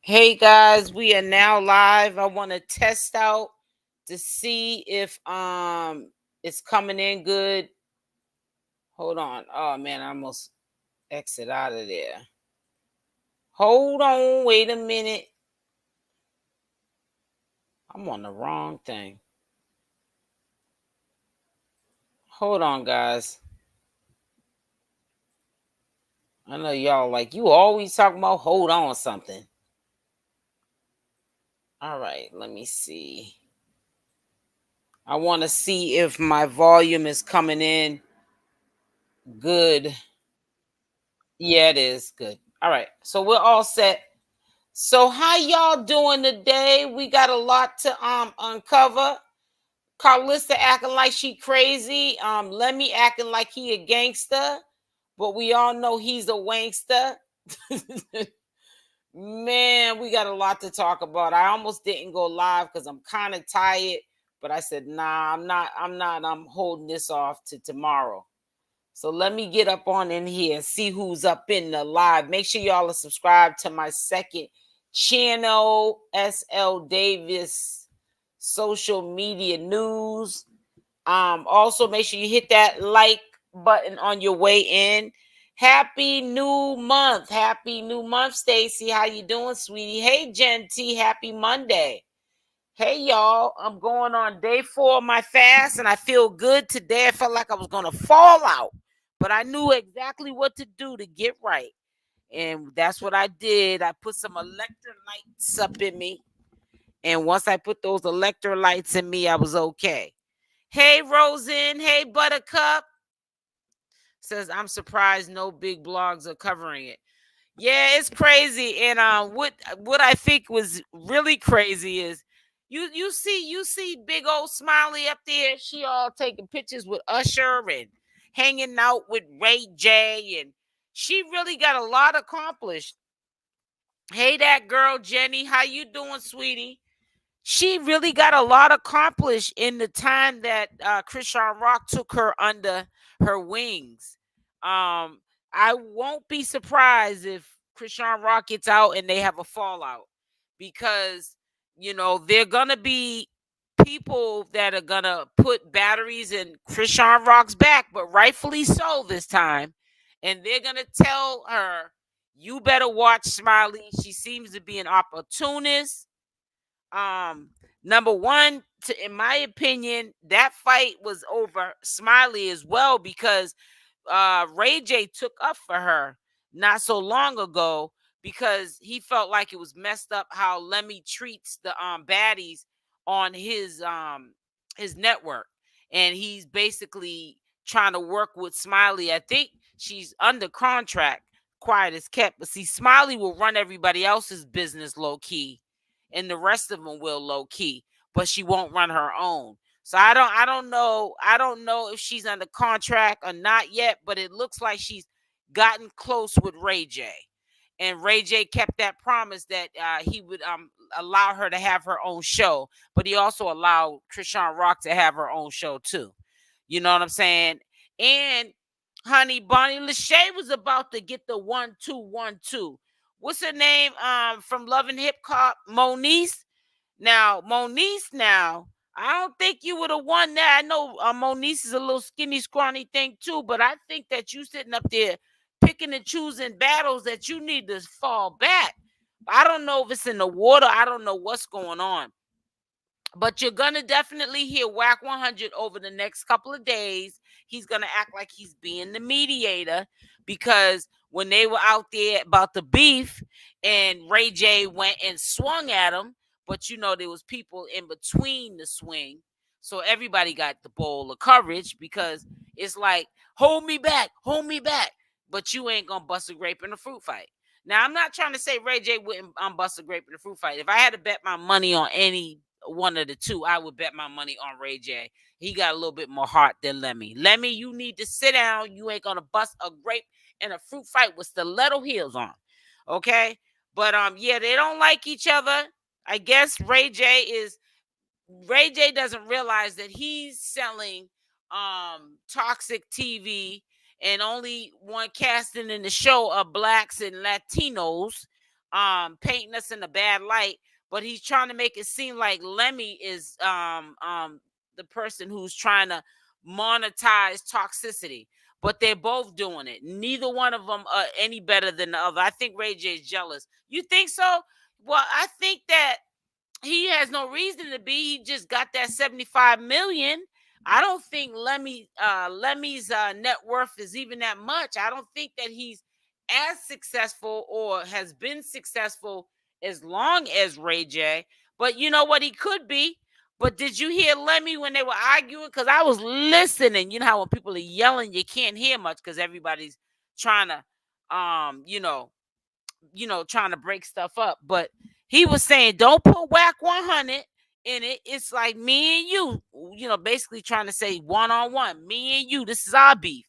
Hey guys, we are now live. I want to test out to see if it's coming in good. Hold on. Oh man, I almost exit out of there. Hold on, wait a minute. I'm on the wrong thing. Hold on, guys. I know y'all like you always talking about hold on something. All right, let me see. I want to see if my volume is coming in good. Yeah, it is good. All right, so we're all set. So how y'all doing today? We got a lot to uncover. Carissa acting like she crazy. Lemmy acting like he a gangster, but we all know he's a wankster. Man, we got a lot to talk about. I almost didn't go live because I'm kind of tired, but I said, nah, I'm holding this off to tomorrow. So let me get up on in here and see who's up in the live. Make sure y'all are subscribed to my second channel, SL Davis Social Media News. Also make sure you hit that like button on your way in. Happy new month. Happy new month, Stacy. How you doing, sweetie? Hey, Jen T. Happy Monday. Hey, y'all. I'm going on day 4 of my fast, and I feel good today. I felt like I was going to fall out, but I knew exactly what to do to get right. And that's what I did. I put some electrolytes up in me. And once I put those electrolytes in me, I was okay. Hey, Rosen. Hey, Buttercup. Says, I'm surprised no big blogs are covering it. Yeah, it's crazy. And what I think was really crazy is you see big old Smiley up there. She all taking pictures with Usher and hanging out with Ray J, and she really got a lot accomplished. Hey, that girl Jenny, how you doing, sweetie? She really got a lot accomplished in the time that chrisean rock took her under her wings. I won't be surprised if chrisean rock gets out and they have a fallout, because they're gonna be people that are gonna put batteries in chrisean rock's back, but rightfully so this time, and they're gonna tell her, you better watch Smiley. She seems to be an opportunist. Number one, in my opinion, that fight was over Smiley as well, because Ray J took up for her not so long ago, because he felt like it was messed up how Lemmy treats the baddies on his network, and he's basically trying to work with Smiley. I think she's under contract, quiet as kept, but see, Smiley will run everybody else's business low key, and the rest of them will low key, but she won't run her own. So I don't know if she's under contract or not yet, but it looks like she's gotten close with Ray J. And Ray J kept that promise that he would allow her to have her own show, but he also allowed chrisean rock to have her own show too. You know what I'm saying? And honey, Bonnie Lachey was about to get the 1-2-1-2. What's her name? From Love and Hip Hop, Moniece. Now, Moniece, I don't think you would have won that. I know Moniece is a little skinny, scrawny thing too, but I think that you sitting up there picking and choosing battles that you need to fall back. I don't know if it's in the water. I don't know what's going on. But you're going to definitely hear Wack 100 over the next couple of days. He's going to act like he's being the mediator, because when they were out there about the beef and Ray J went and swung at him, but there was people in between the swing. So everybody got the bowl of courage, because it's like, hold me back. But you ain't going to bust a grape in a fruit fight. Now, I'm not trying to say Ray J wouldn't bust a grape in a fruit fight. If I had to bet my money on any one of the two, I would bet my money on Ray J. He got a little bit more heart than Lemmy. Lemmy, you need to sit down. You ain't gonna bust a grape in a fruit fight with stiletto heels on. Okay? But yeah, they don't like each other. I guess Ray J doesn't realize that he's selling toxic TV, and only one casting in the show are blacks and Latinos. painting us in a bad light, but he's trying to make it seem like Lemmy is the person who's trying to monetize toxicity. But they're both doing it. Neither one of them are any better than the other. I think Ray J is jealous. You think so? Well, I think that he has no reason to be. He just got that 75 million. I don't think Lemmy's net worth is even that much. I don't think that he's as successful or has been successful as long as Ray J. But you know what? He could be. But did you hear Lemmy when they were arguing? Because I was listening. You know how when people are yelling, you can't hear much because everybody's trying to, trying to break stuff up. But he was saying, don't put Wack 100 in it. It's like me and you, basically trying to say one-on-one, me and you, this is our beef.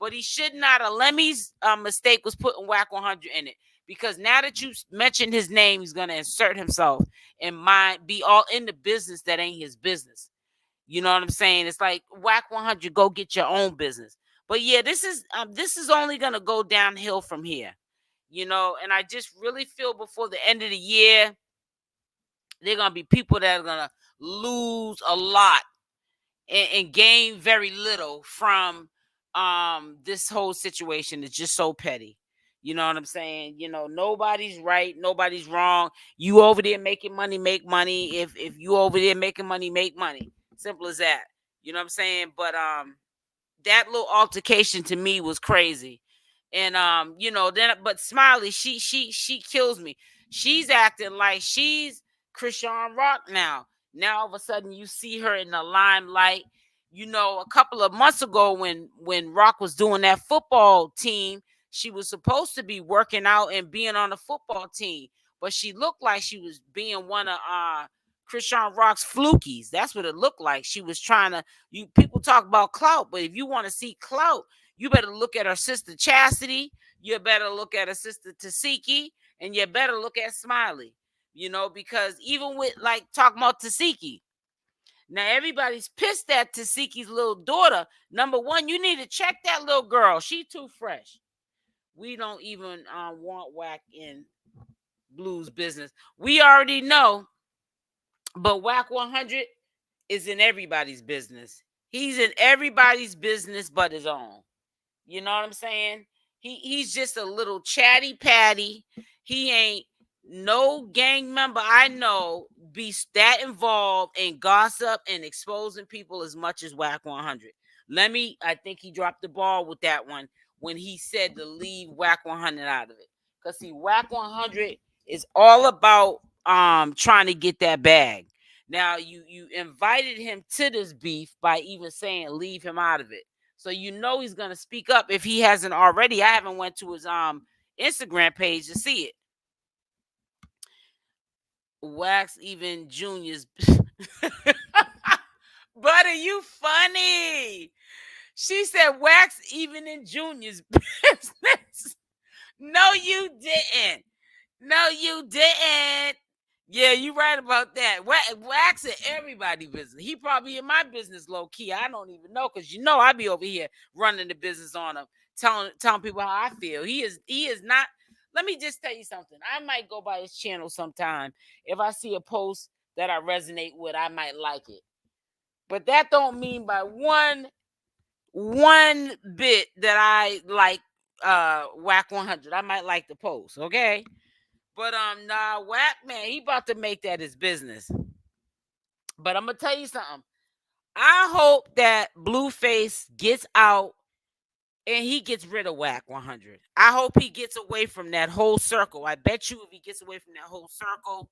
But he should not. Lemmy's mistake was putting Wack 100 in it. Because now that you mentioned his name, he's going to insert himself and be all in the business that ain't his business. You know what I'm saying? It's like Wack 100, go get your own business. But yeah, this is only going to go downhill from here. And I just really feel before the end of the year, there are going to be people that are going to lose a lot and gain very little from this whole situation. It's just so petty. You know what I'm saying? Nobody's right, nobody's wrong. You over there making money, make money. If you over there making money, make money. Simple as that. You know what I'm saying? But that little altercation to me was crazy. And but Smiley, she kills me. She's acting like she's Chrisean Rock now. Now all of a sudden you see her in the limelight. A couple of months ago when Rock was doing that football team, she was supposed to be working out and being on the football team, but she looked like she was being one of Chrisean Rock's flukies. That's what it looked like. She was trying to. People talk about clout, but if you want to see clout, you better look at her sister Chastity. You better look at her sister Tasiki, and you better look at Smiley. Because even with like talking about Tasiki, now everybody's pissed at Tasiki's little daughter. Number one, you need to check that little girl. She too fresh. We don't even want Wack in Blue's business. We already know, but Wack 100 is in everybody's business. He's in everybody's business but his own. You know what I'm saying? He's just a little chatty patty. He ain't no gang member I know be that involved in gossip and exposing people as much as Wack 100. I think he dropped the ball with that one when he said to leave Wack 100 out of it. Because see, Wack 100 is all about trying to get that bag. Now you invited him to this beef by even saying leave him out of it. So he's gonna speak up if he hasn't already. I haven't went to his Instagram page to see it. Wax even Junior's Butter, you funny. She said Wax even in Junior's business. No, you didn't. No, you didn't. Yeah, you right about that. Wax in everybody's business. He probably in my business low key. I don't even know because I be over here running the business on him, telling people how I feel. He is not. Let me just tell you something. I might go by his channel sometime. If I see a post that I resonate with, I might like it. But that don't mean by one bit that I like Wack 100. I might like the post, okay? But Wack, man, he about to make that his business. But I'm gonna tell you something. I hope that Blueface gets out and he gets rid of Wack 100. I hope he gets away from that whole circle. I bet you if he gets away from that whole circle,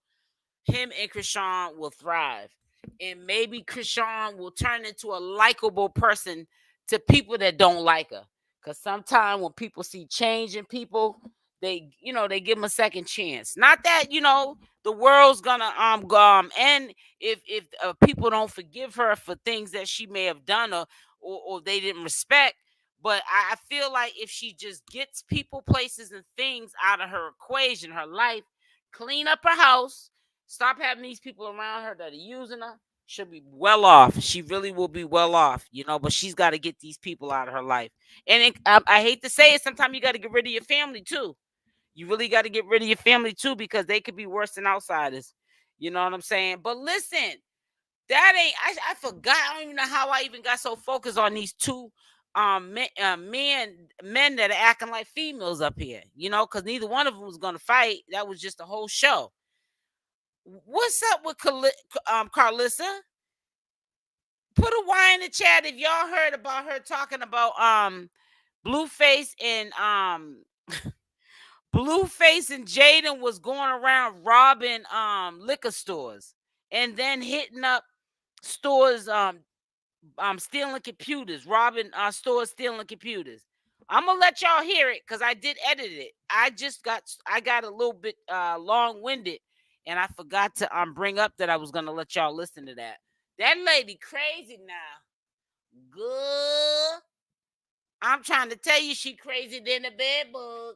him and Chrisean will thrive. And maybe Chrisean will turn into a likable person to people that don't like her. Because sometimes when people see change in people, they give them a second chance. Not that, the world's gonna end if people don't forgive her for things that she may have done or they didn't respect. But I feel like if she just gets people, places, and things out of her equation, her life, clean up her house, stop having these people around her that are using her, she'll be well off. She really will be well off, but she's got to get these people out of her life. And I hate to say it, sometimes you got to get rid of your family too. You really got to get rid of your family too, because they could be worse than outsiders. You know what I'm saying? But listen, that ain't, I forgot. I don't even know how I even got so focused on these two men that are acting like females up here, because neither one of them was gonna fight. That was just a whole show. What's up with Carissa? Put a Y in the chat if y'all heard about her talking about Blueface and Blueface and Jaidyn was going around robbing liquor stores and then hitting up stores, stealing computers, robbing stores, stealing computers. I'm gonna let y'all hear it because I did edit it. I got a little bit long-winded, and I forgot to bring up that I was gonna let y'all listen to that. That lady crazy now. Good. I'm trying to tell you, she crazy than a bed bug.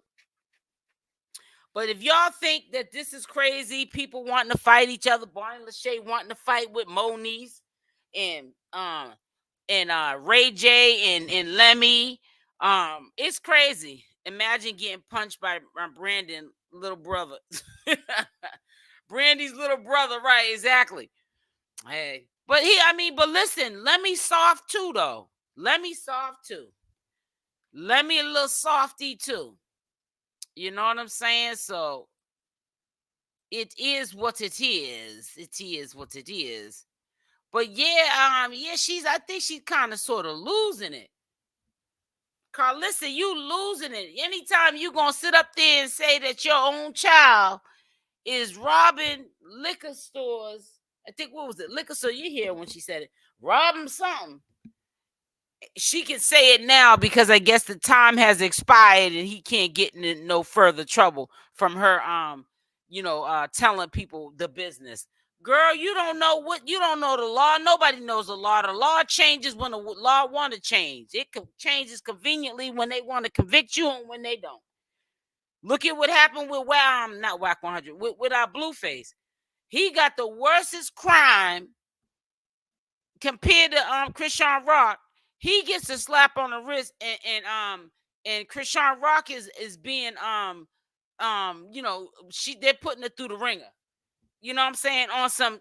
But if y'all think that this is crazy, people wanting to fight each other, Barney Lachey wanting to fight with Moniz and Ray J and Lemmy, it's crazy. Imagine getting punched by Brandon, little brother. Brandy's little brother, right? Exactly. Hey, but listen, Lemmy soft too, though. Lemmy soft too. Lemmy a little softy too. You know what I'm saying? So it is what it is. It is what it is. But yeah, I think she's kind of sort of losing it. Carissa, you losing it. Anytime you gonna sit up there and say that your own child is robbing liquor stores, I think, what was it? Liquor store, you hear when she said it. Robbing something. She can say it now because I guess the time has expired and he can't get in no further trouble from her telling people the business. Girl, you don't know the law. Nobody knows the law. The law changes when the law want to change. It changes conveniently when they want to convict you and when they don't. Look at what happened with not Wack 100, with our Blueface. He got the worstest crime compared to Chrisean Rock. He gets a slap on the wrist, and chrisean rock is being they're putting it through the ringer. You know what I'm saying? On some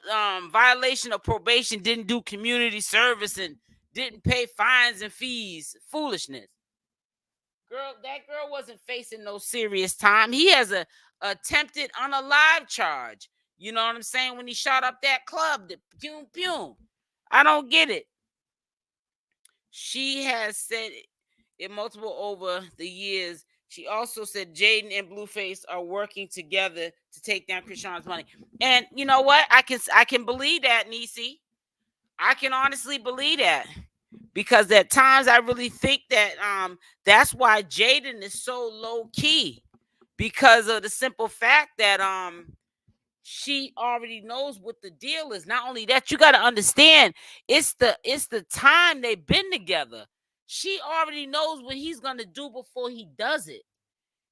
violation of probation, didn't do community service and didn't pay fines and fees. Foolishness. That girl wasn't facing no serious time. He has a attempted unalive charge. You know what I'm saying? When he shot up that club, the pew pew. I don't get it. She has said it multiple over the years. She also said Jaidyn and Blueface are working together to take down Chrisean's money. And you know what? I can believe that, Niecy. I can honestly believe that. Because at times I really think that that's why Jaidyn is so low key. Because of the simple fact that she already knows what the deal is. Not only that, you got to understand it's the time they've been together. She already knows what he's gonna do before he does it.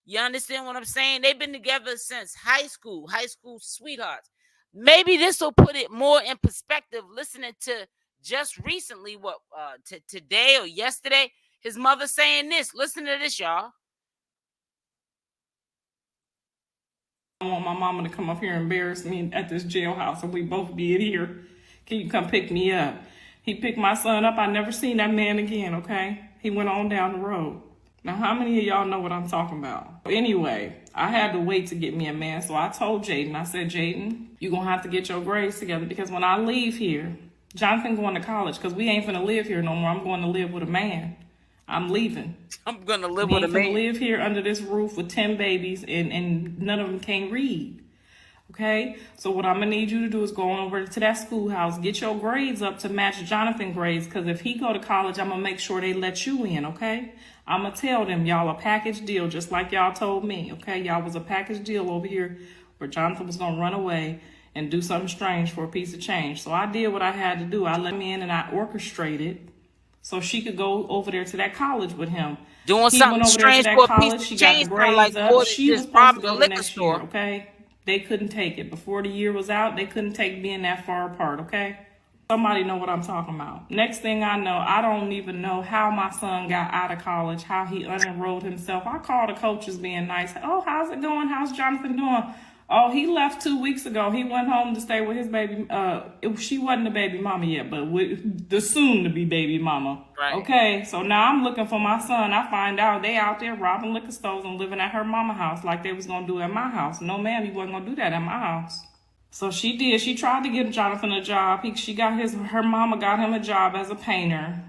You understand what I'm saying? They've been together since high school sweethearts. Maybe this will put it more in perspective. Listening to just recently, today or yesterday, his mother saying this. Listen to this, y'all. I want my mama to come up here and embarrass me at this jailhouse and we both be in here. Can you come pick me up? He picked my son up. I never seen that man again, okay? He went on down the road. Now, how many of y'all know what I'm talking about? Anyway, I had to wait to get me a man, so I told Jaidyn, I said, Jaidyn, you're going to have to get your grades together because when I leave here, Jonathan going to college because we ain't finna live here no more. I'm going to live with a man. I'm leaving. I'm going to live with a man. We ain't finna live here under this roof with 10 babies and none of them can't read. Okay, so what I'm gonna need you to do is go on over to that schoolhouse, get your grades up to match Jonathan's grades, because if he go to college, I'm gonna make sure they let you in, okay? I'm gonna tell them y'all a package deal, just like y'all told me, okay? Y'all was a package deal over here where Jonathan was gonna run away and do something strange for a piece of change. So I did what I had to do. I let him in and I orchestrated so she could go over there to that college with him. Doing something strange for a piece of change, like she was supposed to go the next year, okay? They couldn't take it. Before the year was out, they couldn't take being that far apart, okay? Somebody know what I'm talking about. Next thing I know, I don't even know how my son got out of college, how he unenrolled himself. I called the coaches being nice. Oh, how's it going? How's Jonathan doing? Oh, he left 2 weeks ago. He went home to stay with his baby. She wasn't a baby mama yet, but with the soon-to-be baby mama. Right. Okay, so now I'm looking for my son. I find out they out there robbing liquor stores and living at her mama house like they was going to do at my house. No, ma'am, you wasn't going to do that at my house. So she did. She tried to get Jonathan a job. Her mama got him a job as a painter.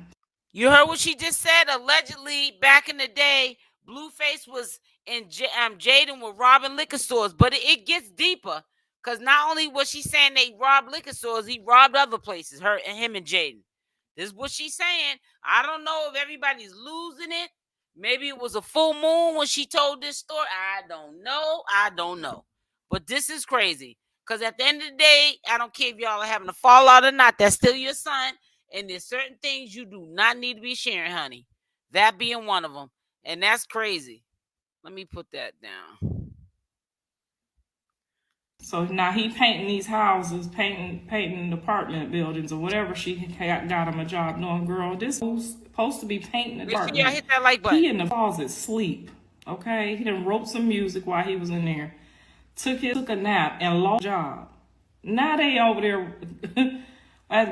You heard what she just said? Allegedly, back in the day, Blueface was in Jaidyn were robbing liquor stores, but it gets deeper because not only was she saying they robbed liquor stores, he robbed other places. Him and Jaidyn. This is what she's saying. I don't know if everybody's losing it. Maybe it was a full moon when she told this story. I don't know. But this is crazy. Because at the end of the day, I don't care if y'all are having a fallout or not. That's still your son. And there's certain things you do not need to be sharing, honey. That being one of them. And that's crazy. Let me put that down. So now he painting these houses, painting apartment buildings or whatever she got him a job doing. Girl, this was supposed to be painting the apartment. Y'all hit that like button. He in the closet sleep. Okay? He done wrote some music while he was in there. Took a nap and lost a job. Now they over there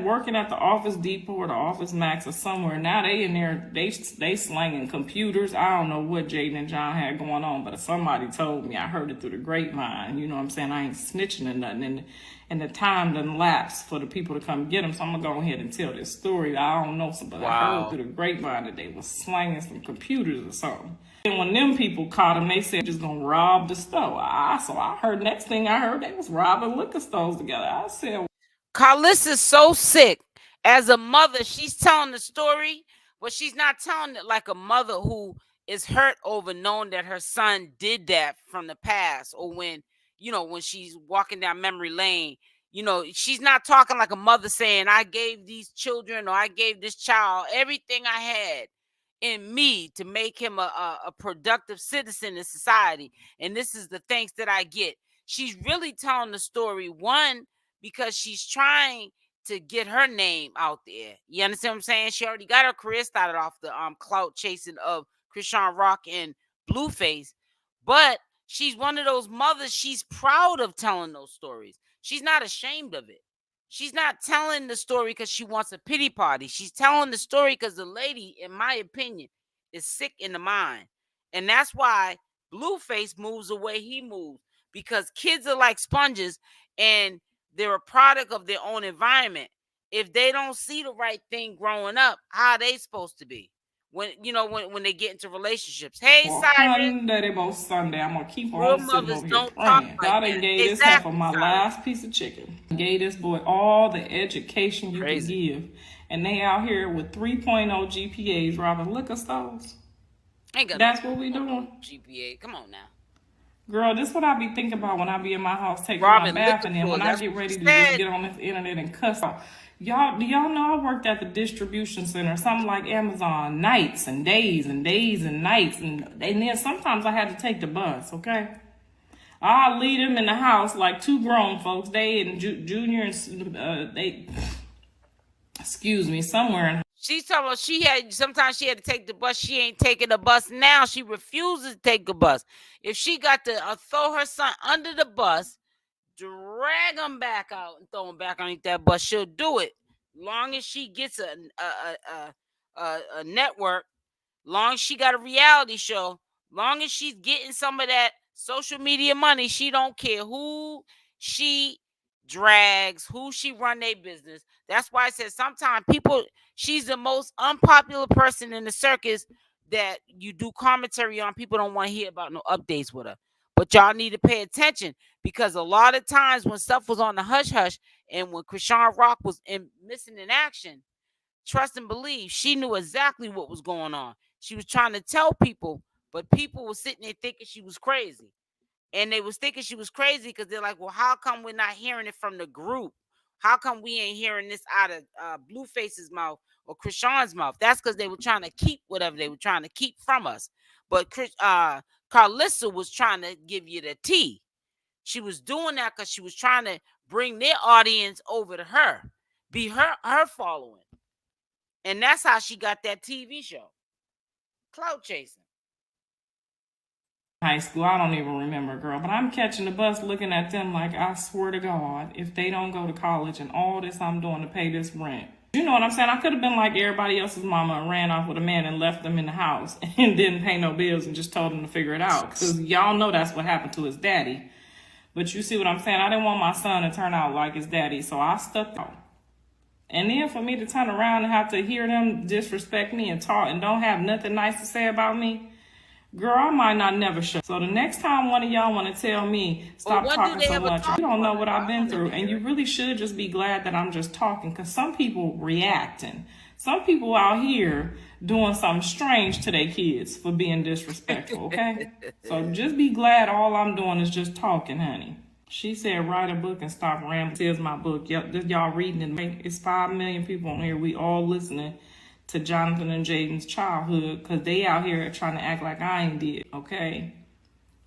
working at the Office Depot or the Office Max or somewhere. Now they in there, they slanging computers. I don't know what Jaidyn and John had going on, but somebody told me. I heard it through the grapevine. You know what I'm saying? I ain't snitching or nothing. And the time done lapsed for the people to come get them. So I'm going to go ahead and tell this story. I don't know something. I heard through the grapevine that they was slanging some computers or something. And when them people caught him, they said just gonna rob the store. So I heard, next thing I heard, they was robbing liquor stores together. I said, Carissa's so sick. As a mother, she's telling the story, but she's not telling it like a mother who is hurt over knowing that her son did that from the past, or when she's walking down memory lane. She's not talking like a mother saying, I gave these children or I gave this child everything I had in me to make him a productive citizen in society. And this is the thanks that I get. She's really telling the story, one, because she's trying to get her name out there. You understand what I'm saying? She already got her career started off the clout chasing of CashApp and Blueface. But she's one of those mothers, she's proud of telling those stories. She's not ashamed of it. She's not telling the story because she wants a pity party. She's telling the story because the lady, in my opinion, is sick in the mind. And that's why Blueface moves the way he moves. Because kids are like sponges and they're a product of their own environment. If they don't see the right thing growing up, how are they supposed to be? When they get into relationships. Hey, Cyrus. Sunday, I'm gonna keep Real on sitting over here praying. God done gave this heifer my last piece of chicken. Gave this boy all the education you can give, and they out here with 3.0 GPAs robbing liquor stores. That's what we doing. GPA, come on now. Girl, this is what I be thinking about when I be in my house taking my bath, and then when I get ready to just get on this internet and cuss out. Do y'all know I worked at the distribution center, something like Amazon, nights and days and days and nights. And then sometimes I had to take the bus, okay? I'll leave them in the house like two grown folks. They and Junior and somewhere in. She's talking about sometimes she had to take the bus. She ain't taking the bus now. She refuses to take the bus. If she got to throw her son under the bus, drag him back out and throw him back underneath that bus, she'll do it. Long as she gets a network, long as she got a reality show, long as she's getting some of that social media money, she don't care who she drags, who she run their business. That's why I said sometimes she's the most unpopular person in the circus that you do commentary on. People don't want to hear about no updates with her. But y'all need to pay attention, because a lot of times when stuff was on the hush-hush and when CashApp was missing in action, trust and believe, she knew exactly what was going on. She was trying to tell people, but people were sitting there thinking she was crazy. And they was thinking she was crazy because they're like, well, how come we're not hearing it from the group? How come we ain't hearing this out of Blueface's mouth or Chrisean's mouth? That's because they were trying to keep whatever they were trying to keep from us. But Carissa was trying to give you the tea. She was doing that because she was trying to bring their audience over to her. be her following. And that's how she got that TV show. Clout chasing. High school, I don't even remember, girl, but I'm catching the bus looking at them like, I swear to God, if they don't go to college and all this I'm doing to pay this rent. You know what I'm saying? I could have been like everybody else's mama and ran off with a man and left them in the house and didn't pay no bills and just told them to figure it out. Because y'all know that's what happened to his daddy. But you see what I'm saying? I didn't want my son to turn out like his daddy, so I stuck out. And then for me to turn around and have to hear them disrespect me and talk and don't have nothing nice to say about me, girl, I might not never show. So the next time one of y'all want to tell me, stop talking so much, you don't know what I've been through. And you really should just be glad that I'm just talking, because some people reacting. Some people out here doing something strange to their kids for being disrespectful, okay? So just be glad all I'm doing is just talking, honey. She said, write a book and stop rambling. Here's my book. Yep, y'all reading it. It's 5 million people on here. We all listening to Jonathan and Jaidyn's childhood, because they out here trying to act like I ain't did, okay?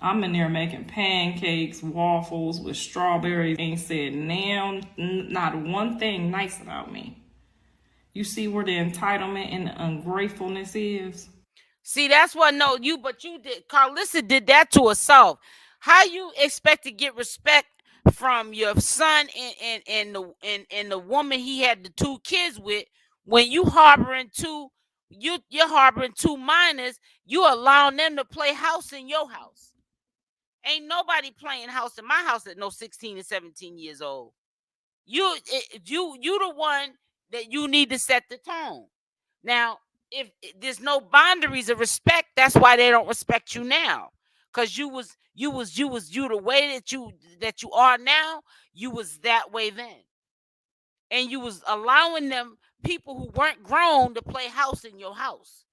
I'm in there making pancakes, waffles with strawberries. Ain't said now, not one thing nice about me. You see where the entitlement and the ungratefulness is? See, that's what but you did. Carissa did that to herself. How you expect to get respect from your son and the woman he had the 2 kids with when you're harboring two minors? You allowing them to play house in your house. Ain't nobody playing house in my house at no 16 and 17 years old. You the one that you need to set the tone. Now, if there's no boundaries of respect, that's why they don't respect you now. Because you the way that you are now, you was that way then. And you was allowing them people who weren't grown to play house in your house.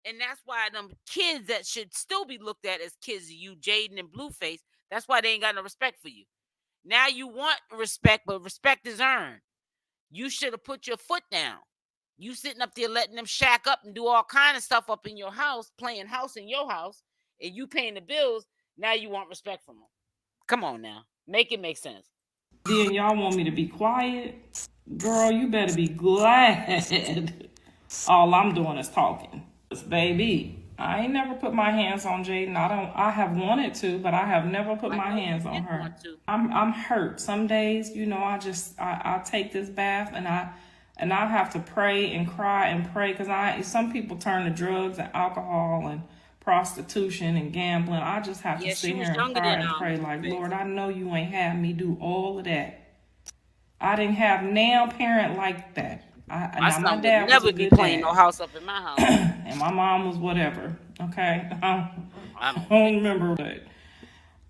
And that's why them kids that should still be looked at as kids of you, Jaidyn and Blueface, that's why they ain't got no respect for you. Now you want respect, but respect is earned. You should have put your foot down. You sitting up there letting them shack up and do all kind of stuff up in your house, playing house in your house, and you paying the bills. Now you want respect from them. Come on now. Make it make sense. Then y'all want me to be quiet? Girl, you better be glad all I'm doing is talking. Baby, I ain't never put my hands on Jaidyn. I have wanted to, but I have never put my hands on her. I'm hurt. Some days, I take this bath and I have to pray and cry and pray, because some people turn to drugs and alcohol and prostitution and gambling. I just have to sit here and cry and pray like, Lord, I know you ain't have me do all of that. I didn't have now parent like that. My dad never be playing no house up in my house. And my mom was whatever. Okay. I don't remember that.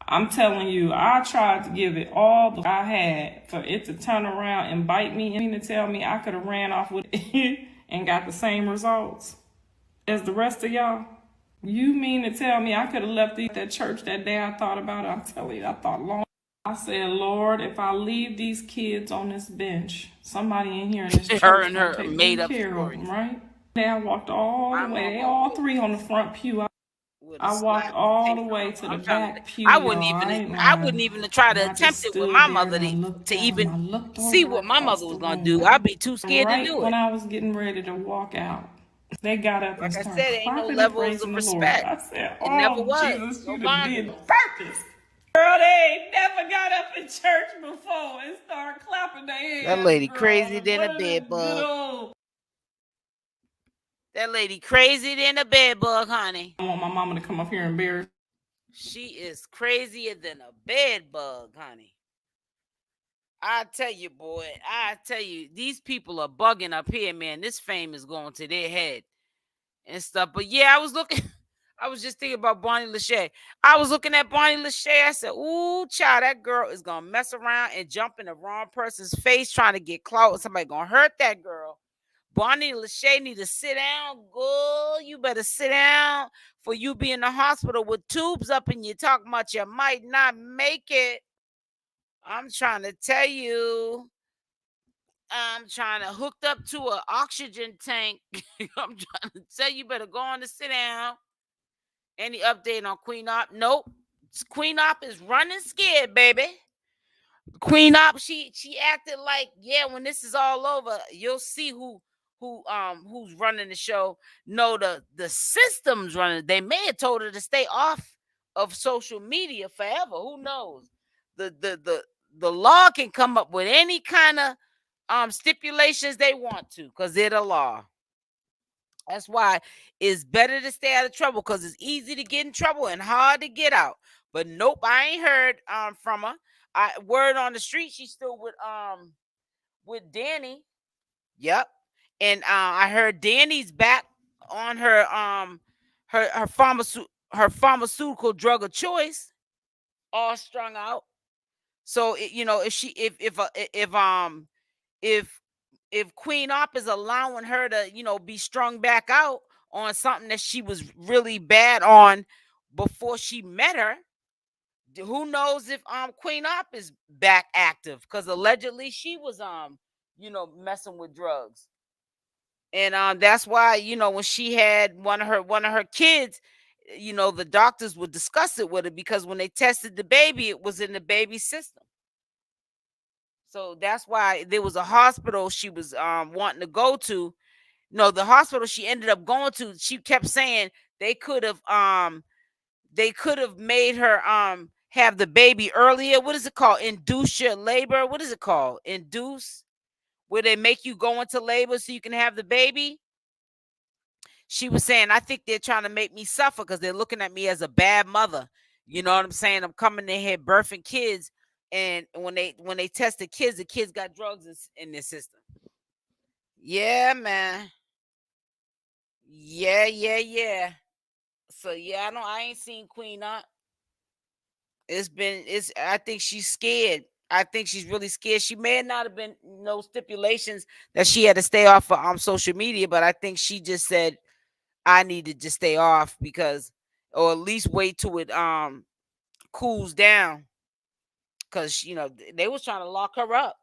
I'm telling you, I tried to give it all that I had for it to turn around and bite me and to tell me I could have ran off with it and got the same results as the rest of y'all. You mean to tell me I could have left that church that day I thought about it? I'm telling you, I thought long. I said, Lord, if I leave these kids on this bench, somebody in here in this church and her made up care of them, right? I walked all the way. They all 3 on the front pew. I walked all the way to the back pew. I wouldn't even try to attempt it with my mother to even see what my mother was gonna do. I'd be too scared to do it. When I was getting ready to walk out, they got up and started ain't no levels of respect. I said, it never was. Jesus, you done did purpose. Girl, they ain't never got up in church before and started clapping their hands. That lady crazy than a bed bug. That lady crazy than a bed bug, honey. I want my mama to come up here and embarrass. She is crazier than a bed bug, honey. I tell you, boy. I tell you, these people are bugging up here, man. This fame is going to their head and stuff. But yeah, I was just thinking about Bonnie Lachey. I was looking at Bonnie Lachey. I said, ooh, child, that girl is going to mess around and jump in the wrong person's face trying to get clout. Somebody going to hurt that girl. Bonnie Lachey need to sit down. Girl, you better sit down for you be in the hospital with tubes up in you talking about you might not make it. I'm trying to tell you. I'm trying to hook up to an oxygen tank. I'm trying to tell you better go on to sit down. Any update on Queen Op? Nope. Queen Op is running scared, baby. Queen Op, she acted like, yeah, when this is all over, you'll see who's running the show. No, the system's running. They may have told her to stay off of social media forever. Who knows? The law can come up with any kind of stipulations they want to, because they're the law. That's why it's better to stay out of trouble, because it's easy to get in trouble and hard to get out. But nope, I ain't heard from her. Word on the street, she's still with Danny. Yep. And I heard Danny's back on her pharmaceutical drug of choice, all strung out. So if if Queen Op is allowing her to, be strung back out on something that she was really bad on before she met her, who knows if Queen Op is back active, because allegedly she was messing with drugs. And that's why, when she had one of her kids, the doctors would discuss it with her, because when they tested the baby, it was in the baby's system. So that's why there was a hospital she was wanting to go to. No, the hospital she ended up going to, she kept saying they could have made her have the baby earlier. What is it called? Induce your labor. What is it called? Induce, where they make you go into labor so you can have the baby. She was saying, I think they're trying to make me suffer because they're looking at me as a bad mother. You know what I'm saying? I'm coming in here birthing kids, and when they test the kids got drugs in their system. Yeah, man. Yeah, yeah, yeah. So yeah, I ain't seen Queen Up. I think she's scared. I think she's really scared. She may not have been no stipulations that she had to stay off of social media, but I think she just said, I need to just stay off, because, or at least wait till it cools down, because they was trying to lock her up.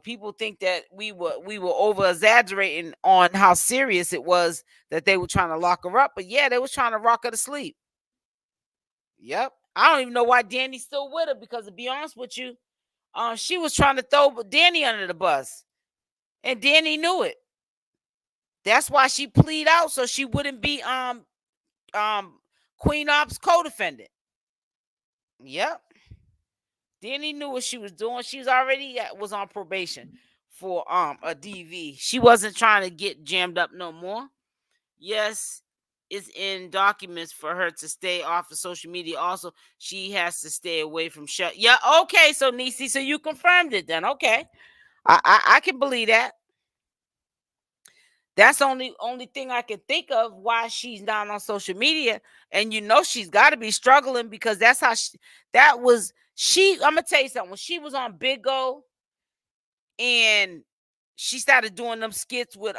People think that we were over exaggerating on how serious it was that they were trying to lock her up, but yeah, they was trying to rock her to sleep. Yep. I don't even know why Danny's still with her, because to be honest with you, she was trying to throw Danny under the bus, and Danny knew it. That's why she pleaded out, so she wouldn't be Queen Op's co-defendant. Yep. Danny knew what she was doing. She was already was on probation for a DV. She wasn't trying to get jammed up no more. Yes, it's in documents for her to stay off of social media. Also, she has to stay away from shut. Yeah, okay. So Nisi, so you confirmed it then? Okay, I can believe that. That's only thing I can think of why she's not on social media. And she's got to be struggling, because that's how I'm gonna tell you something. When she was on Big O and she started doing them skits with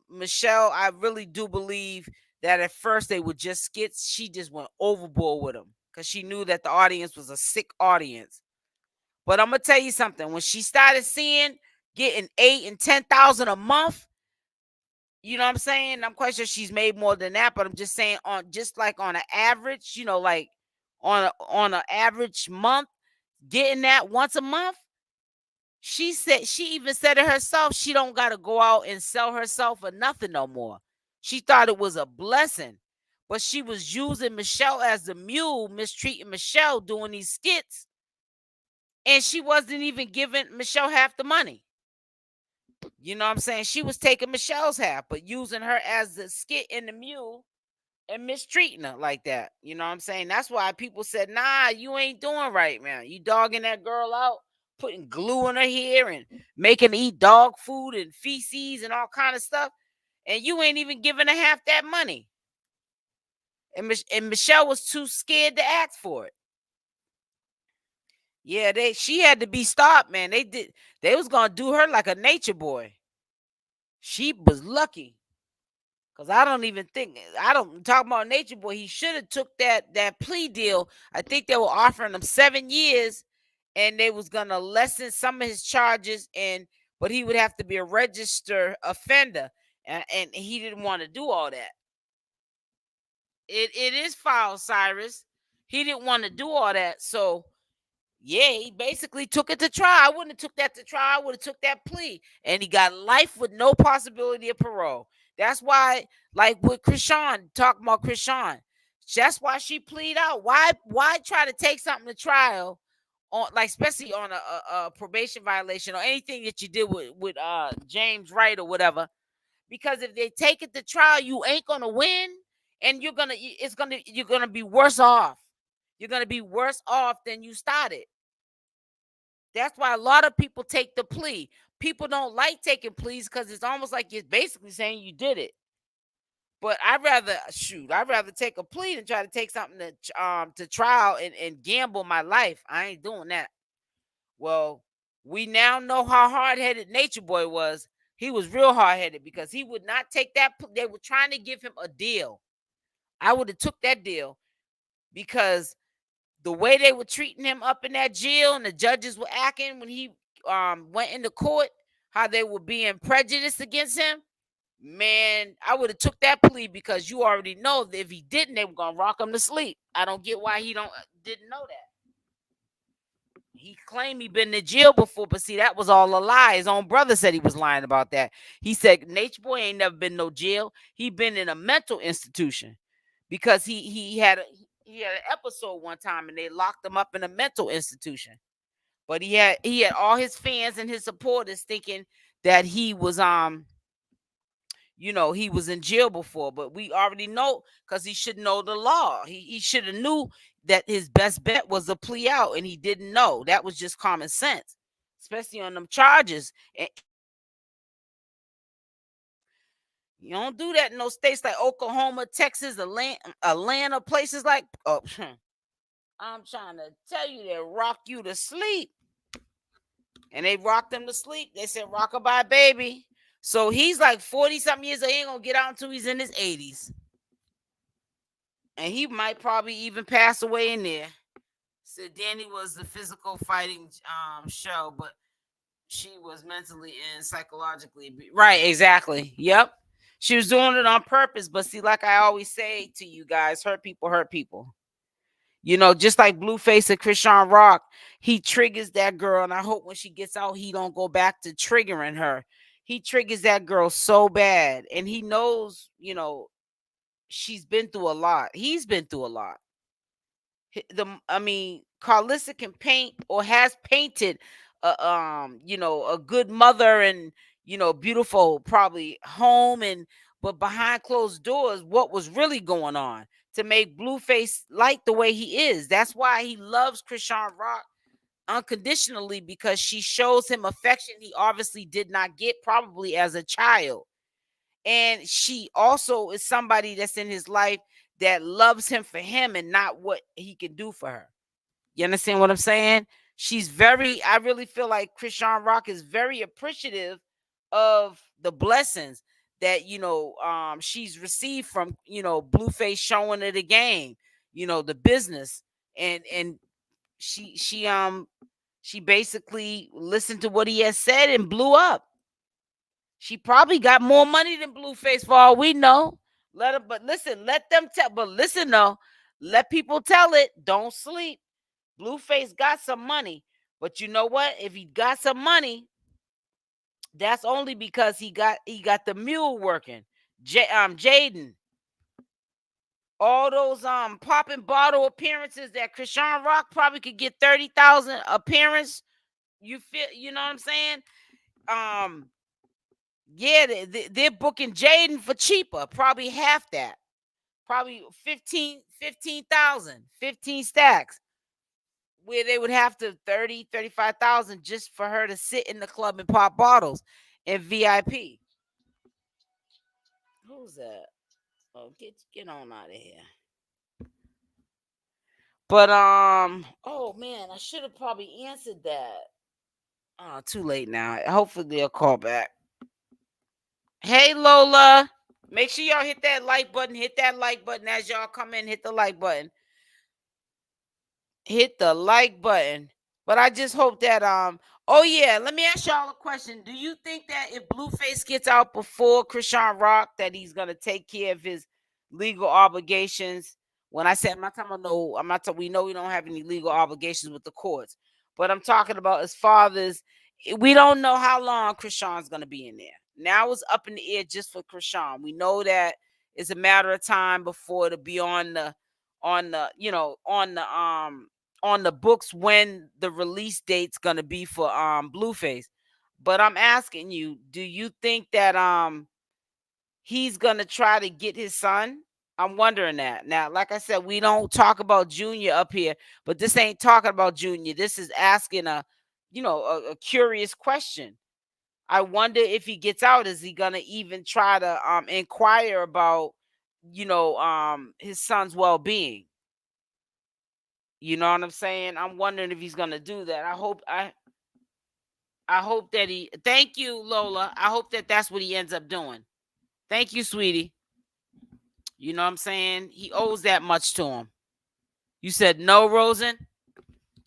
Michelle, I really do believe that at first they were just skits. She just went overboard with them, because she knew that the audience was a sick audience. But I'm gonna tell you something. When she started getting 8 and 10,000 a month, you know what I'm saying? I'm quite sure she's made more than that, but I'm just saying, on an average, like on an average month, getting that once a month. She even said it herself, she don't got to go out and sell herself or nothing no more. She thought it was a blessing, but she was using Michelle as the mule, mistreating Michelle, doing these skits, and she wasn't even giving Michelle half the money. You know what I'm saying? She was taking Michelle's half, but using her as the skit and the mule and mistreating her like that. You know what I'm saying? That's why people said, nah, you ain't doing right, man. You dogging that girl out, putting glue in her hair and making her eat dog food and feces and all kind of stuff. And you ain't even giving her half that money. And Michelle was too scared to ask for it. Yeah, she had to be stopped, man. They was gonna do her like a nature boy. She was lucky. Cause I don't talk about Nature Boy. He should have took that plea deal. I think they were offering him 7 years, and they was gonna lessen some of his charges, but he would have to be a registered offender, and he didn't want to do all that. It is foul, Cyrus. He didn't want to do all that, so Yeah, he basically took it to trial. I wouldn't have took that to trial. I would have took that plea, and he got life with no possibility of parole. That's why, like with Chrisean, talking about Chrisean, that's why she plead out. Why try to take something to trial on, like, especially on a probation violation or anything that you did with James Wright or whatever? Because if they take it to trial, you ain't gonna win, and you're gonna be worse off. You're gonna be worse off than you started. That's why a lot of people take the plea. People don't like taking pleas because it's almost like you're basically saying you did it. But I'd rather take a plea than try to take something to trial and gamble my life. I ain't doing that. Well, we now know how hard-headed Nature Boy was. He was real hard-headed because he would not take that. They were trying to give him a deal. I would have took that deal because the way they were treating him up in that jail and the judges were acting when he went into court, how they were being prejudiced against him, man, I would have took that plea because you already know that if he didn't, they were gonna rock him to sleep. I don't get why he don't didn't know that. He claimed he been to jail before, but see, that was all a lie. His own brother said he was lying about that. He said Nature Boy ain't never been no jail. He been in a mental institution because he had an episode one time and they locked him up in a mental institution. But he had all his fans and his supporters thinking that he was he was in jail before, but we already know because he should know the law. He should have knew that his best bet was a plea out, and he didn't know. That was just common sense, especially on them charges. And you don't do that in those states like Oklahoma, Texas, Atlanta, places like. Oh, I'm trying to tell you, they rock you to sleep, and they rocked him to sleep. They said rockabye baby. So he's like 40 something years old. He ain't gonna get out until he's in his 80s. And he might probably even pass away in there. So Danny was the physical fighting show, but she was mentally and psychologically right. Exactly. Yep. She was doing it on purpose. But see, like I always say to you guys, hurt people hurt people. Just like Blueface and CashApp, he triggers that girl, and I hope when she gets out, he don't go back to triggering her. He triggers that girl so bad, and he knows, she's been through a lot. He's been through a lot. Carissa can paint or has painted a good mother and beautiful probably home, and but behind closed doors what was really going on to make Blueface like the way he is. That's why he loves CashApp unconditionally, because she shows him affection he obviously did not get probably as a child. And she also is somebody that's in his life that loves him for him and not what he can do for her. You understand what I'm saying? I really feel like CashApp is very appreciative of the blessings that, she's received from, Blueface showing her the game, the business. And she basically listened to what he has said and blew up. She probably got more money than Blueface for all we know. Let them tell. But listen though, let people tell it. Don't sleep. Blueface got some money, but you know what? If he got some money, that's only because he got the mule working. Jaidyn, all those popping bottle appearances that CashApp probably could get 30,000 appearance. You know what I'm saying? Yeah, they're booking Jaidyn for cheaper, probably half that, probably 15,000, 15 stacks, where they would have to 35,000 just for her to sit in the club and pop bottles and VIP. Who's that? Oh, get on out of here. But oh man, I should have probably answered that. Oh, too late now. Hopefully they'll call back. Hey Lola, make sure y'all hit that like button. Hit that like button as y'all come in. Hit the like button. Hit the like button. But I just hope that oh yeah, let me ask y'all a question. Do you think that if Blueface gets out before CashApp that he's gonna take care of his legal obligations? When I said I'm not talking about we know we don't have any legal obligations with the courts. But I'm talking about as fathers. We don't know how long Chrisean's going to be in there. Now it's up in the air just for Chrisean. We know that it's a matter of time before it'll be on the on the books when the release date's going to be for Blueface. But I'm asking you, do you think that he's going to try to get his son? I'm wondering that. Now, like I said, we don't talk about Junior up here, but this ain't talking about Junior. This is asking a curious question. I wonder if he gets out, is he gonna even try to inquire about, his son's well-being? You know what I'm saying? I'm wondering if he's gonna do that. I hope that he. Thank you, Lola. I hope that that's what he ends up doing. Thank you, sweetie. You know what I'm saying? He owes that much to him. You said no, Rosen?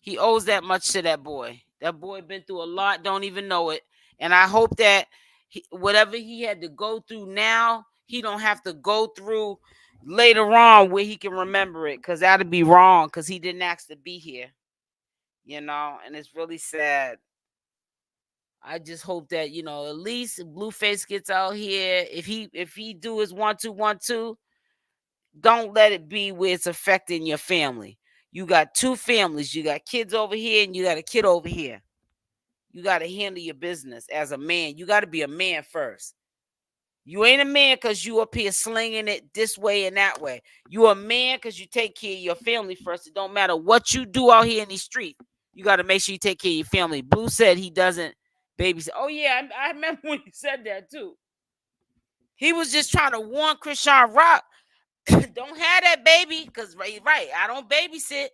He owes that much to that boy. That boy been through a lot, don't even know it. And I hope that whatever he had to go through now, he don't have to go through later on where he can remember it, because that'd be wrong, because he didn't ask to be here. And it's really sad. I just hope that, at least Blueface gets out here. If he do his 1-2-1-2, don't let it be where it's affecting your family. You got two families. You got kids over here and you got a kid over here. You got to handle your business as a man. You got to be a man first. You ain't a man because you up here slinging it this way and that way. You a man because you take care of your family first. It don't matter what you do out here in the street. You got to make sure you take care of your family. Blue said he doesn't babysit. Oh, yeah, I remember when he said that, too. He was just trying to warn CashApp. Don't have that baby, because right, I don't babysit.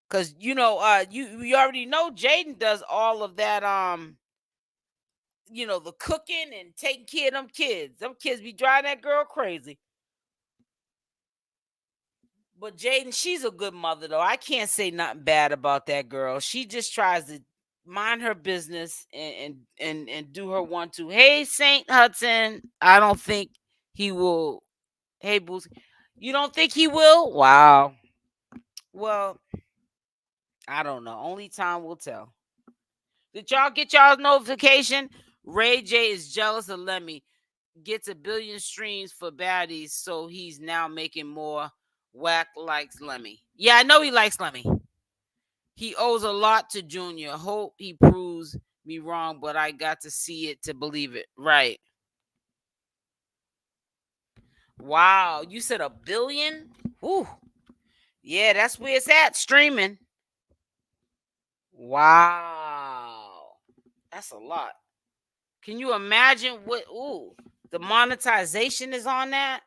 Because you already know Jaidyn does all of that, the cooking and taking care of them kids. Them kids be driving that girl crazy. But Jaidyn, she's a good mother, though. I can't say nothing bad about that girl. She just tries to mind her business and do her 1-2. Hey, Saint Hudson, I don't think he will. Hey, Boosie, you don't think he will? Wow. Well, I don't know. Only time will tell. Did y'all get y'all's notification? Ray J is jealous of Lemmy. Gets 1 billion streams for baddies, so he's now making more. Wack likes Lemmy. Yeah, I know he likes Lemmy. He owes a lot to Junior. Hope he proves me wrong, but I got to see it to believe it. Right. Wow, you said 1 billion? Ooh. Yeah, that's where it's at, streaming. Wow. That's a lot. Can you imagine what the monetization is on that?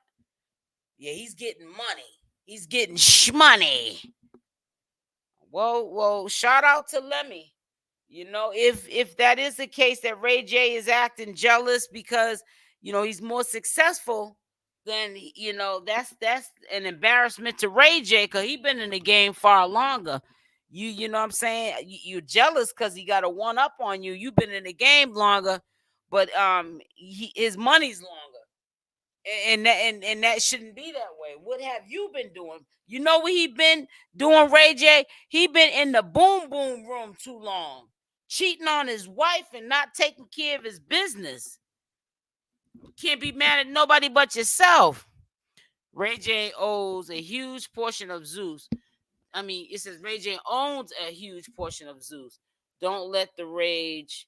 Yeah, he's getting money. He's getting shmoney. Well, shout out to Lemmy. If that is the case, that Ray J is acting jealous because he's more successful, then that's an embarrassment to Ray J, because he been in the game far longer. You know what I'm saying? You're jealous because he got a one up on you. You've been in the game longer, but his money's longer. And that shouldn't be that way. What have you been doing? You know what he been doing, Ray J? He been in the boom boom room too long, cheating on his wife and not taking care of his business. You can't be mad at nobody but yourself. Ray J owes a huge portion of Zeus. I mean, it says Ray J owns a huge portion of Zeus. Don't let the rage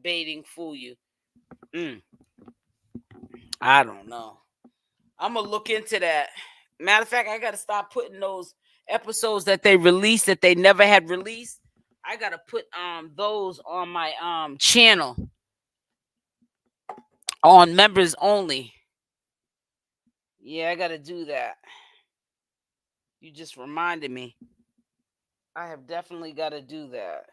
baiting fool you. I don't know. I'm gonna look into that. Matter of fact, I gotta stop putting those episodes that they released that they never had released. I gotta put those on my channel on members only. Yeah, I gotta do that. You just reminded me. I have definitely gotta do that.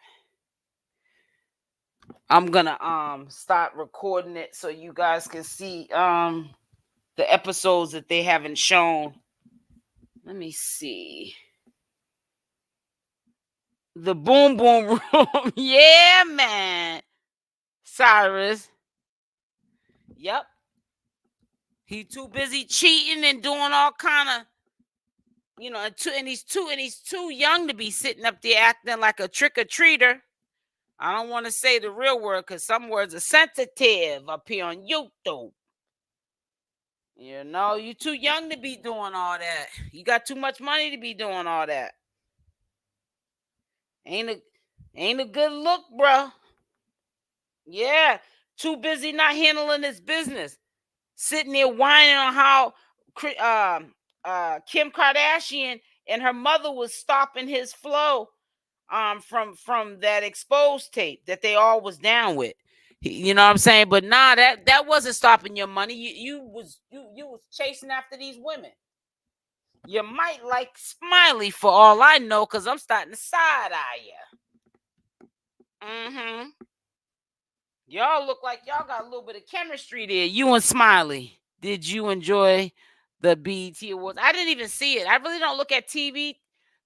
I'm gonna start recording it so you guys can see the episodes that they haven't shown. Let me see. The boom boom room. Yeah, man. Cyrus. Yep. He too busy cheating and doing all kind of You know, and he's too young to be sitting up there acting like a trick-or-treater. I don't want to say the real word because some words are sensitive up here on YouTube. You know, you're too young to be doing all that. You got too much money to be doing all that. Ain't a good look, bro. Yeah, too busy not handling his business. Sitting there whining on how Kim Kardashian and her mother was stopping his flow from that exposed tape that they all was down with. You know what I'm saying? But nah, that wasn't stopping your money. You was chasing after these women. You might like Smiley for all I know, because I'm starting to side eye you. Mm-hmm. Y'all look like y'all got a little bit of chemistry there. You and Smiley. Did you enjoy the BET Awards? I didn't even see it. I really don't look at TV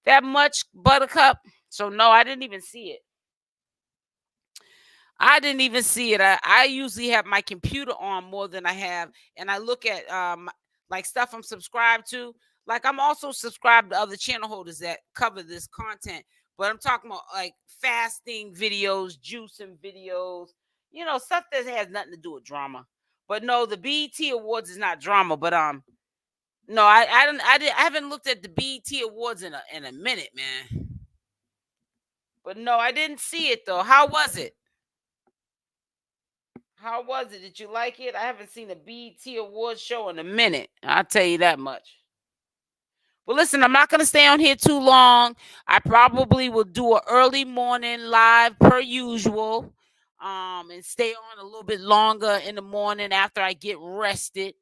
that much, Buttercup. So no, I didn't even see it. I usually have my computer on more than I have, and I look at like stuff I'm subscribed to. Like I'm also subscribed to other channel holders that cover this content, but I'm talking about like fasting videos, juicing videos, you know, stuff that has nothing to do with drama. But no, the BET Awards is not drama. But no, I haven't looked at the BET Awards in a minute, man. But no, I didn't see it though. How was it? How was it? Did you like it? I haven't seen a BET Awards show in a minute. I'll tell you that much. Well, listen, I'm not going to stay on here too long. I probably will do an early morning live per usual, and stay on a little bit longer in the morning after I get rested,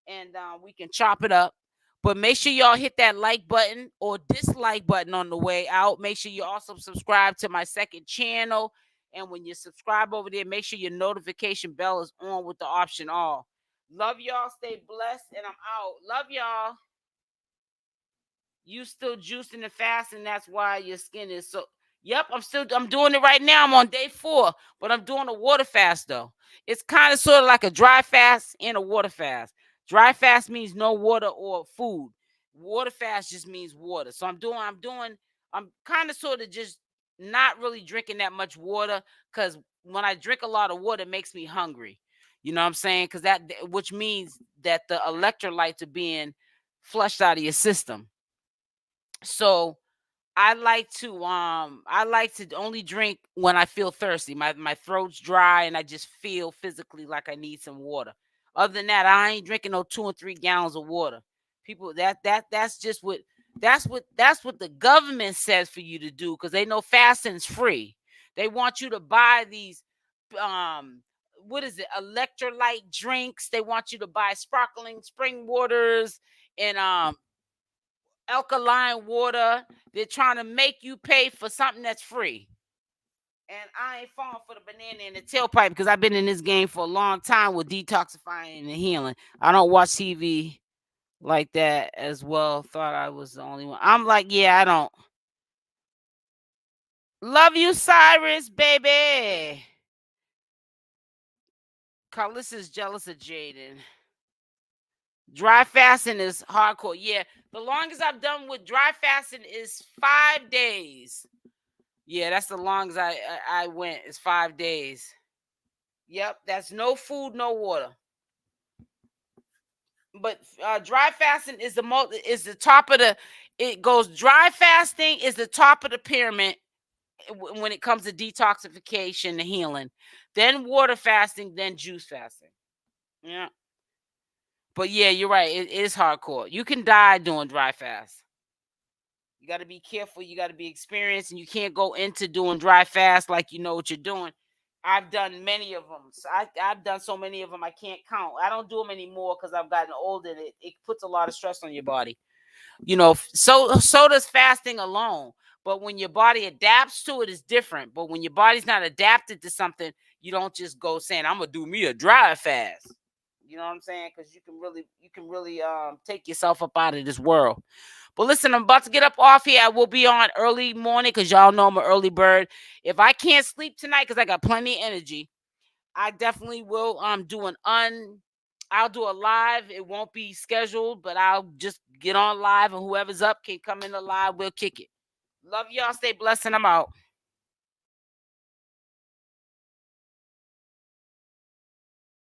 and we can chop it up. But make sure y'all hit that like button or dislike button on the way out. Make sure you also subscribe to my second channel. And when you subscribe over there, make sure your notification bell is on with the option all. Love y'all. Stay blessed. And I'm out. Love y'all. You still juicing and fasting. That's why your skin is so. Yep, I'm doing it right now. I'm on day 4, but I'm doing a water fast though. It's kind of sort of like a dry fast and a water fast. Dry fast means no water or food. Water fast just means water. So I'm kind of sort of just not really drinking that much water, because when I drink a lot of water, it makes me hungry. You know what I'm saying? Because which means that the electrolytes are being flushed out of your system. So I like to only drink when I feel thirsty. My throat's dry and I just feel physically like I need some water. Other than that, I ain't drinking no 2 and 3 gallons of water. People, that's just what that's what the government says for you to do, because they know fasting's free. They want you to buy these what is it, electrolyte drinks. They want you to buy sparkling spring waters and alkaline water. They're trying to make you pay for something that's free. And I ain't falling for the banana in the tailpipe, because I've been in this game for a long time with detoxifying and healing. I don't watch TV like that as well. Thought I was the only one. I'm like, yeah, I don't. Love you, Cyrus, baby. Carissa's jealous of Jaidyn. Dry fasting is hardcore. Yeah, the longest I've done with dry fasting is 5 days. Yeah, that's the longest I went. It's 5 days. Yep, that's no food, no water. But dry fasting is the top of the. It goes dry fasting is the top of the pyramid when it comes to detoxification and healing. Then water fasting, then juice fasting. Yeah. But yeah, you're right. It is hardcore. You can die doing dry fast. You got to be careful. You got to be experienced, and you can't go into doing dry fast like you know what you're doing. I've done many of them. So I've done so many of them I can't count. I don't do them anymore because I've gotten older. And it puts a lot of stress on your body. You know, so does fasting alone. But when your body adapts to it, it's different. But when your body's not adapted to something, you don't just go saying, "I'm gonna do me a dry fast." You know what I'm saying? Because you can really take yourself up out of this world. But listen, I'm about to get up off here. I will be on early morning because y'all know I'm an early bird. If I can't sleep tonight because I got plenty of energy, I definitely will do an I'll do a live. It won't be scheduled, but I'll just get on live, and whoever's up can come in the live. We'll kick it. Love y'all. Stay blessed, and I'm out.